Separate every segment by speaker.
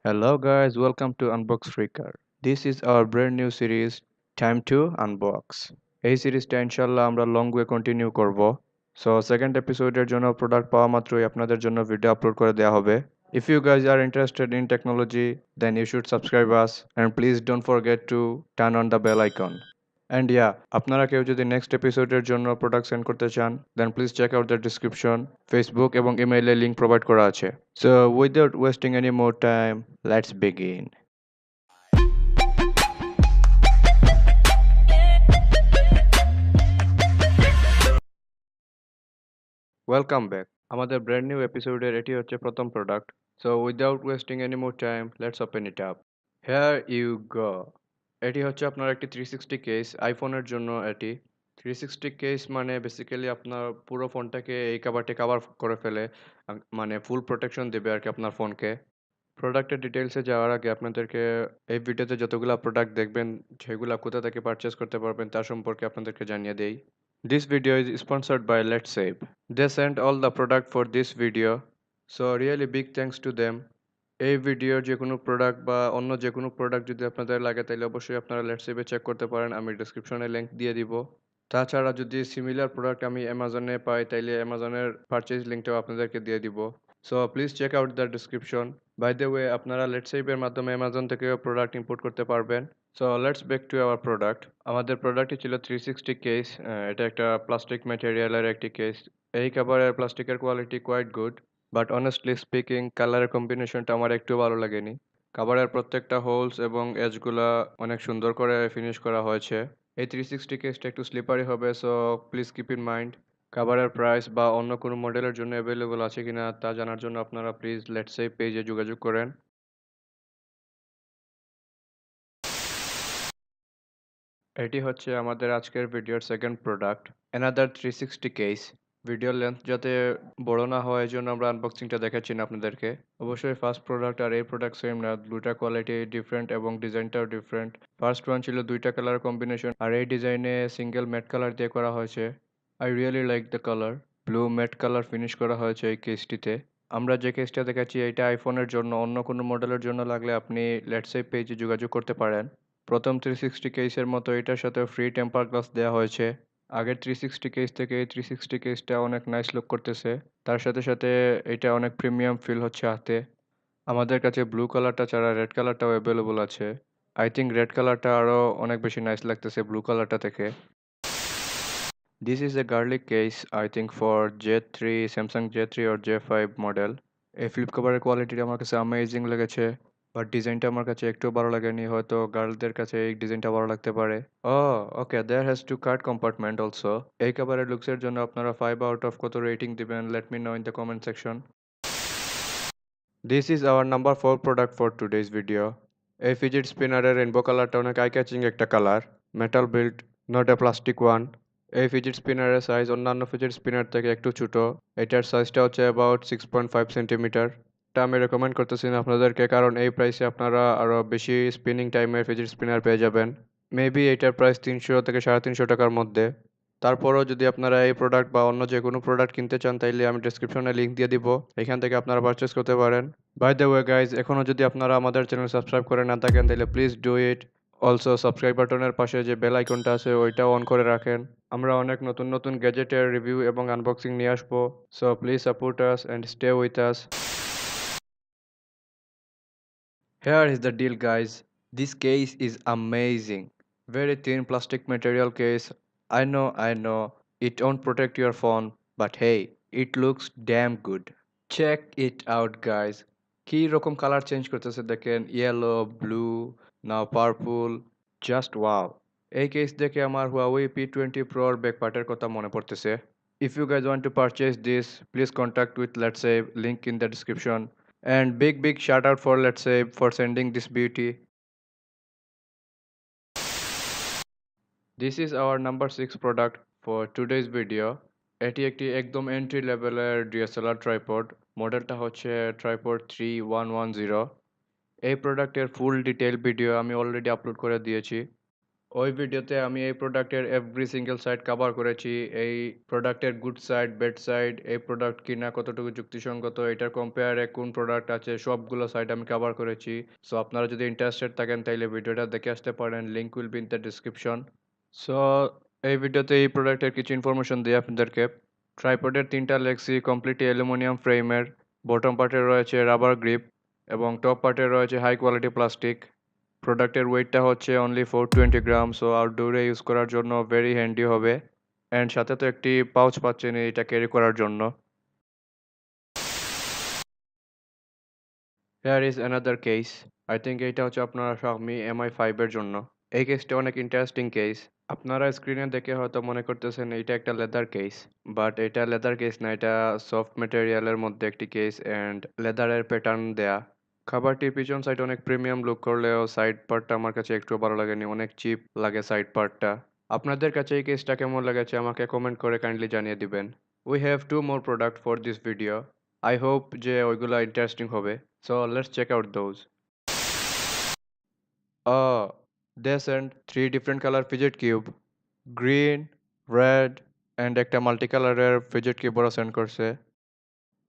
Speaker 1: Hello guys, welcome to Unbox Freaker. This is our brand new series, Time to Unbox. এই সিরিজটা ইনশাল্লাহ আমরা long way continue করব। So second এপিসোডের জন্য প্রোডাক্ট পাওয়া মাত্রই আপনাদের জন্য ভিডিও আপলোড করে দেওয়া হবে। If you guys are interested in technology, then you should subscribe us and please don't forget to turn on the bell icon. And yeah, আপনারা কেউ যদি নেক্সট এপিসোডের জন্য প্রোডাক্ট সেন্ড করতে চান, then please check out the description, Facebook এবং ইমেইলে link provide করা আছে। So without wasting any more time, let's begin. Welcome back আমাদের ব্র্যান্ড নিউ এপিসোডের এটি হচ্ছে প্রথম product. So without wasting any more time, let's open it up. Here you go. এটি হচ্ছে আপনার একটি 360 কেস, আইফোনের জন্য এটি 360 কেস মানে বেসিক্যালি আপনার পুরো ফোনটাকে এই কাভারটি কাভার করে ফেলে, মানে ফুল প্রোটেকশন দেবে আর কি আপনার ফোনকে। প্রোডাক্টের ডিটেলসে যাওয়ার আগে আপনাদেরকে এই ভিডিওতে যতগুলো প্রোডাক্ট দেখবেন সেগুলো কোথা থেকে পারচেস করতে পারবেন তার সম্পর্কে আপনাদেরকে জানিয়ে দেই। This video is sponsored by LetSave. They sent all the product for this video, so really big thanks to them. এই ভিডিওর যে কোনো প্রোডাক্ট বা অন্য যে কোনো প্রোডাক্ট যদি আপনাদের লাগে তাহলে অবশ্যই আপনারা লেটসেভে চেক করতে পারেন, আমি ডিসক্রিপশনে লিংক দিয়ে দিব। তাছাড়া যদি সিমিলার প্রোডাক্ট আমি অ্যামাজনে পাই তাইলে অ্যামাজনের পারচেজ লিঙ্কটাও আপনাদেরকে দিয়ে দিব। So please check out the description. By the way, আপনারা লেটসেভের মাধ্যমে অ্যামাজন থেকেও প্রোডাক্ট ইম্পোর্ট করতে পারবেন। So let's back to our product. আমাদের প্রোডাক্টটি ছিল 360 কেস। এটা একটা প্লাস্টিক ম্যাটেরিয়ালের একটি কেস। এই কাভারের প্লাস্টিকের quality quite good, but honestly speaking কালারের কম্বিনেশনটা আমার একটু ভালো লাগেনি। কাভারের প্রত্যেকটা হোলস এবং এজগুলা অনেক সুন্দর করে ফিনিশ করা হয়েছে। এই 360 কেসটা একটু স্লিপারি হবে, so please keep in mind. কাভারের প্রাইস বা অন্য কোনো মডেলের জন্য অ্যাভেলেবল আছে কিনা তা জানার জন্য আপনারা প্লিজ লেটসেভ পেজে যোগাযোগ করেন। এটি হচ্ছে আমাদের আজকের ভিডিওর সেকেন্ড প্রোডাক্ট, অ্যানাদার 360 কেস। ভিডিওর লেন্থ যাতে বড় না হয় এই জন্য আমরা আনবক্সিংটা দেখাচ্ছি না আপনাদেরকে। অবশ্যই ফার্স্ট প্রোডাক্ট আর এই প্রোডাক্ট সেম না, দুইটা কোয়ালিটি ডিফারেন্ট এবং ডিজাইনটাও ডিফারেন্ট। ফার্স্ট ওয়ান ছিল দুইটা কালার কম্বিনেশন, আর এই ডিজাইনে সিঙ্গেল ম্যাট কালার দিয়ে করা হয়েছে। I really like the colour. Blue matte colour finish করা হয়েছে এই কেসটিতে। আমরা যে কেসটা দেখাচ্ছি এটা আইফোনের জন্য, অন্য কোনো মডেলের জন্য লাগলে আপনি লেটসেভ পেজে যোগাযোগ করতে পারেন। প্রথম 360 কেসের মতো এটার সাথে ফ্রি টেম্পার গ্লাস দেওয়া হয়েছে। আগের 360 কেস থেকে এই 360 কেসটা অনেক নাইস লুক করতেছে। তার সাথে সাথে এটা অনেক প্রিমিয়াম ফিল হচ্ছে হাতে। আমাদের কাছে ব্লু কালারটা ছাড়া রেড কালারটাও অ্যাভেলেবল আছে। আই থিঙ্ক রেড কালারটা আরও অনেক বেশি নাইস লাগতেছে ব্লু কালারটা থেকে। This is a garlic case, I think for J3, Samsung J3 or J5 model. এই ফ্লিপ কভারের কোয়ালিটিটা আমার কাছে অ্যামেজিং লেগেছে, বাট ডিজাইনটা আমার কাছে একটু ভালো লাগেনি। হয়তো গার্লদের কাছে এই ডিজাইনটা ভালো লাগতে পারে। Oh okay, there has two card compartment also. এই কভারের লুকসের জন্য আপনারা 5 আউট অফ কত রেটিং দিবেন, let me know in the comment section. This is our number 4 product for today's video. এই ফিজিট স্পিনারের রেনবো কালারটা অনেক আই ক্যাচিং একটা কালার। Metal build, not a plastic one. এই ফিজিট স্পিনারের সাইজ অন্যান্য ফিজিট স্পিনার থেকে একটু ছোট। এটার সাইজটা হচ্ছে অ্যাবাউট 6.5 সেন্টিমিটার। এটা আমি রেকমেন্ড করতেছি না আপনাদেরকে, কারণ এই প্রাইসে আপনারা আরও বেশি স্পিনিং টাইমের ফিজিট স্পিনার পেয়ে যাবেন। মেবি এটার প্রাইস 300 থেকে 350 টাকার মধ্যে। তারপরও যদি আপনারা এই প্রোডাক্ট বা অন্য যে কোনো প্রোডাক্ট কিনতে চান তাইলে আমি ডেসক্রিপশনে লিংক দিয়ে দিব, এখান থেকে আপনারা পারচেস করতে পারেন। বাই দ্য ওয়ে গাইজ, এখনও যদি আপনারা আমাদের চ্যানেল সাবস্ক্রাইব করে না থাকেন তাহলে please do it. Also subscribe বাটনের পাশে যে বেল আইকনটা আছে ওইটাও অন করে রাখেন। আমরা অনেক নতুন নতুন গ্যাজেটের রিভিউ এবং আনবক্সিং নিয়ে আসবো। So please support us and stay with us. Here is the deal guys. This case is amazing. Very thin plastic material case. I know, it won't protect your phone, but hey, it looks damn good. Check it out guys. কি রকম colour change করতেছে দেখেন, yellow, blue, নাও purple, just wow. এই case দেখে আমার Huawei P20 Pro এর ব্যাকপার্টের কথা মনে পড়তেছে। If you guys want to purchase this, please contact with LetSave, link in the description. And big shout out for LetSave for sending this beauty. This is our number 6 product for today's video. এটি একটি একদম entry লেভেলের DSLR tripod. মডেলটা হচ্ছে tripod 3110। এই প্রোডাক্টের ফুল detail video আমি already upload করে দিয়েছি। ওই ভিডিওতে আমি এই প্রোডাক্টের এভরি সিঙ্গেল সাইড কভার করেছি। এই প্রোডাক্টের গুড সাইড, ব্যাড সাইড, এই প্রোডাক্ট কিনা কতটুকু যুক্তিসঙ্গত, এটার কম্পেয়ারে কোন প্রোডাক্ট আছে, সবগুলো সাইড আমি কভার করেছি। সো আপনারা যদি ইন্টারেস্টেড থাকেন তাইলে ভিডিওটা দেখে আসতে পারেন। Link will be in the description. So এই ভিডিওতে এই প্রোডাক্টের কিছু ইনফরমেশন দিই আপনাদেরকে। ট্রাইপডের 3টা লেগসি কমপ্লিটলি অ্যালুমিনিয়াম ফ্রেমের, বটম পার্টে রয়েছে রাবার গ্রিপ এবং টপ পার্টে রয়েছে হাই কোয়ালিটি প্লাস্টিক। প্রোডাক্টের ওয়েটটা হচ্ছে অনলি 420 গ্রাম, সো আউটডোরে ইউজ করার জন্য ভেরি হ্যান্ডি হবে। অ্যান্ড সাথে তো একটি পাউচ পাচ্ছেন এটা ক্যারি করার জন্য। Hair is another case. I think এইটা হচ্ছে আপনার Xiaomi Mi 5 এর জন্য। এই কেসটা অনেক ইন্টারেস্টিং কেস। আপনারা স্ক্রিনে দেখে হয়তো মনে করতেছেন এইটা একটা লেদার কেস, বাট এটা লেদার কেস না, এটা সফট ম্যাটেরিয়ালের মধ্যে একটি কেস অ্যান্ড লেদারের প্যাটার্ন দেয়া। খাবারটির পিছন সাইড অনেক প্রিমিয়াম লুক করলেও সাইড পার্টটা আমার কাছে একটু ভালো লাগেনি, অনেক চিপ লাগে সাইড পার্টটা। আপনাদের কাছে এই কেসটা কেমন লেগেছে আমাকে কমেন্ট করে কাইন্ডলি জানিয়ে দিবেন। We have two more product for this video. I hope যে ওইগুলো ইন্টারেস্টিং হবে। So let's check out those. They sent three different color fidget cube, green, red, and একটা multicolor fidget cube ওরা send করছে।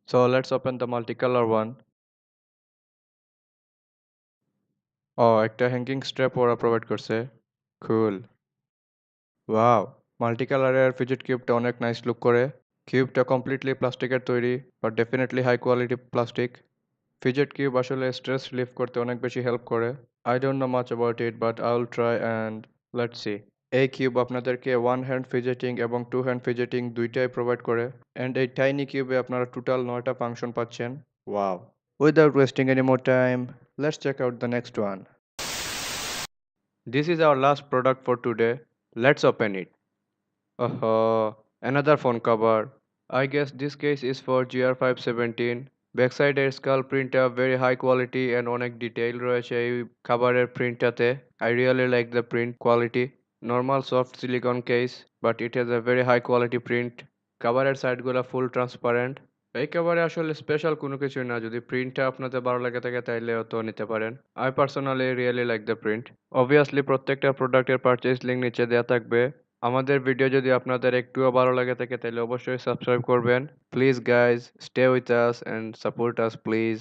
Speaker 1: So let's open the multicolor one. একটা hanging strap ওরা provide করছে। Cool. Wow, multicolor fidget cube টা অনেক nice look করে। কিউবটা completely প্লাস্টিকের তৈরি, but definitely high quality plastic. Fidget cube আসলে স্ট্রেস রিলিফ করতে অনেক বেশি হেল্প করে। I don't know much about it, but I'll try and let's see. এই কিউব আপনাদেরকে ওয়ান হ্যান্ড ফিজেটিং এবং টু হ্যান্ড ফিজেটিং দুইটাই প্রোভাইড করে অ্যান্ড এই টাইনি কিউবে আপনারা টোটাল 9টা ফাংশন পাচ্ছেন। Wow! Without wasting any more time, let's check out the next one. This is our last product for today. Let's open it. Another phone cover. I guess this case is for GR517. Backside এর skull printটা very high quality and অনেক detail রয়েছে এই খাবারের প্রিন্টটাতে। I really like the print quality. Normal soft silicone case, but it has a very high quality print. খাবারের সাইডগুলো ফুল transparent. এই খাবারে আসলে স্পেশাল কোনো কিছু না, যদি প্রিন্টটা আপনাদের ভালো লাগে থাকে তাইলে তো নিতে পারেন। I personally really like the print. Obviously প্রত্যেকটা প্রোডাক্টের পারচেজ লিঙ্ক নিচে দেওয়া থাকবে। আমাদের ভিডিও যদি আপনাদের একটুও ভালো লাগে থাকে তাহলে অবশ্যই সাবস্ক্রাইব করবেন। Please guys stay with us and support us please.